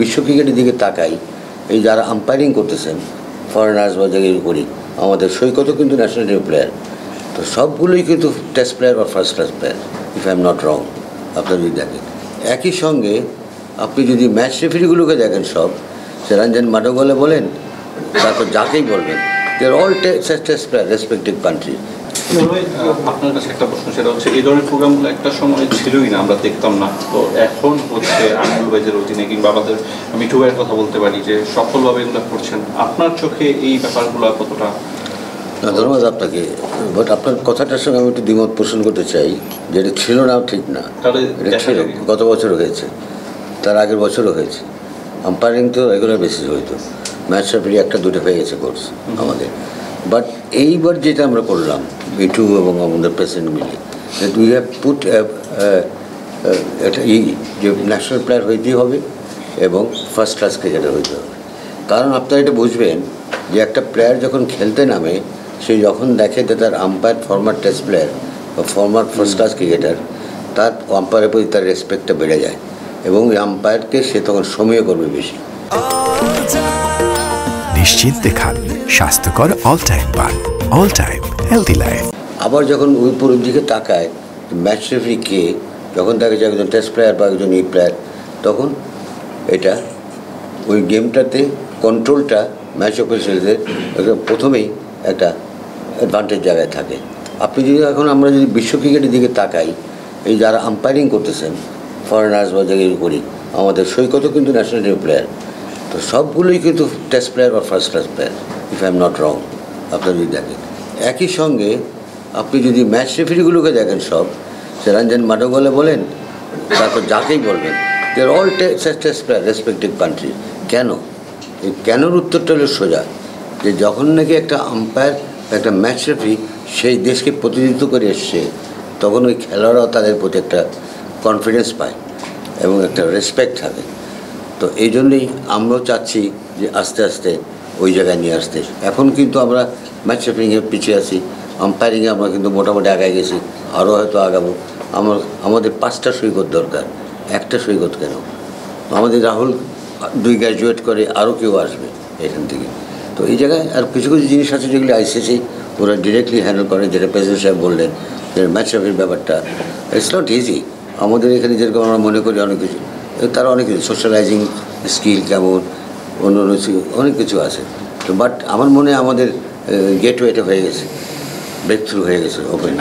বিশ্ব ক্রিকেটের দিকে তাকাই, এই যারা আম্পায়ারিং করতেছেন ফরেনার্স বা যেগুলো করি, আমাদের সৈকতও কিন্তু ন্যাশনাল টিম প্লেয়ার, তো সবগুলোই কিন্তু টেস্ট প্লেয়ার বা first class player, if I am not wrong. আপনারা যদি দেখেন একই সঙ্গে আপনি যদি ম্যাচ রেফারিগুলোকে দেখেন, সব সে রঞ্জন মাডোগলে বলেন, তারপর যাকেই বলবেন, they are all test player respective country. আপনার কাছে একটা প্রশ্ন, সেটা হচ্ছে এই ধরনের প্রোগ্রামগুলো একটা সময় ছিলই না, আমরা দেখতাম না, তো এখন হচ্ছে আমিনুল ভাইয়ের অধীনে কিংবা আমাদের মিঠু ভাইয়ের কথা বলতে পারি যে সফলভাবে এগুলো করছেন। আপনার চোখে এই ব্যাপারগুলো কতটা? না, ধন্যবাদ আপনাকে, বাট আপনার কথাটার সঙ্গে আমি একটু দ্বিমত পোষণ করতে চাই, যেটা ছিল না ঠিক না, এটা ছিল, গত বছরও হয়েছে, তার আগের বছরও হয়েছে। আম্পায়ারিং তো রেগুলার বেসিস হইতো, ম্যাচ রেফারি একটা দুটো হয়ে গেছে কোর্স আমাদের। বাট এইবার যেটা আমরা করলাম মিঠু এবং আমাদের প্রেসিডেন্ট মিলে, দ্যাট উই হ্যাভ পুট এটা যে ন্যাশনাল প্লেয়ার হইতেই হবে এবং ফার্স্ট ক্লাস ক্রিকেটার হইতে হবে। কারণ আপনারা এটা বুঝবেন যে একটা প্লেয়ার যখন খেলতে নামে, সে যখন দেখে যে তার আম্পায়ার ফর্মার টেস্ট প্লেয়ার বা ফর্মার ফার্স্ট ক্লাস ক্রিকেটার, তার আম্পায়ারের প্রতি তার রেসপেক্টটা বেড়ে যায় এবং ওই আম্পায়ারকে সে তখন সময় করবে বেশি। নিশ্চিন্তে খান স্বাস্থ্যকর অল টাইম পান, অল টাইম হেলদি লাইফ। আবার যখন ওই পুরোর দিকে তাকায় ম্যাচ রেফারি কে, যখন দেখা যায় একজন টেস্ট প্লেয়ার বা একজন প্লেয়ার, তখন এটা ওই গেমটাতে কন্ট্রোলটা ম্যাচ অফিসিয়ালদের প্রথমেই একটা অ্যাডভান্টেজ জায়গায় থাকে। আপনি যদি এখন আমরা যদি বিশ্ব ক্রিকেটের দিকে তাকাই, এই যারা আম্পায়ারিং করতেছেন ফরেনার্স বা যেগুলো করি, আমাদের সৈকতও কিন্তু ন্যাশনাল টিম প্লেয়ার, তো সবগুলোই কিন্তু টেস্ট প্লেয়ার বা first class player, if I am not wrong. আপনারা যদি দেখেন একই সঙ্গে আপনি যদি ম্যাচ রেফারিগুলোকে দেখেন, সব সে রঞ্জন মাডোগলে বলেন, তারপর যাকেই বলবেন, they are all test player respective country. কেন? এই কেনর উত্তরটা হলো সোজা, যে যখন নাকি একটা আম্পায়ার একটা ম্যাচ রেফারি সেই দেশকে প্রতিনিধিত্ব করে এসছে, তখন ওই খেলোয়াড়রাও তাদের প্রতি একটা কনফিডেন্স পায় এবং একটা রেসপেক্ট থাকে। তো এই জন্যই আমরাও চাচ্ছি যে আস্তে আস্তে ওই জায়গায় নিয়ে আসতে। এখন কিন্তু আমরা ম্যাচ রেফারিংয়ে পিছিয়ে আছি, আম্পায়ারিংয়ে আমরা কিন্তু মোটামুটি আগায় গেছি, আরও হয়তো আগাবো। আমাদের 5টা সৈকত দরকার, একটা সৈকত কেন? আমাদের রাহুল 2 গ্র্যাজুয়েট করে, আরও কেউ আসবে এখান থেকে। তো এই জায়গায় আর কিছু কিছু জিনিস আছে যেগুলি আইসিসি ওরা ডিরেক্টলি হ্যান্ডেল করে, যেটা প্রেসিডেন্ট সাহেব বললেন যে ম্যাচ রেফারির ব্যাপারটা ইটস নট ইজি। আমাদের এখানে যেরকম আমরা মনে করি অনেক কিছু, তারা অনেক কিছু সোশ্যালাইজিং স্কিল কেমন, অন্য অনেক কিছু আছে। তো বাট আমার মনে হয় আমাদের গেটওয়েটা হয়ে গেছে, ব্রেক থ্রু হয়ে গেছে ওপেন।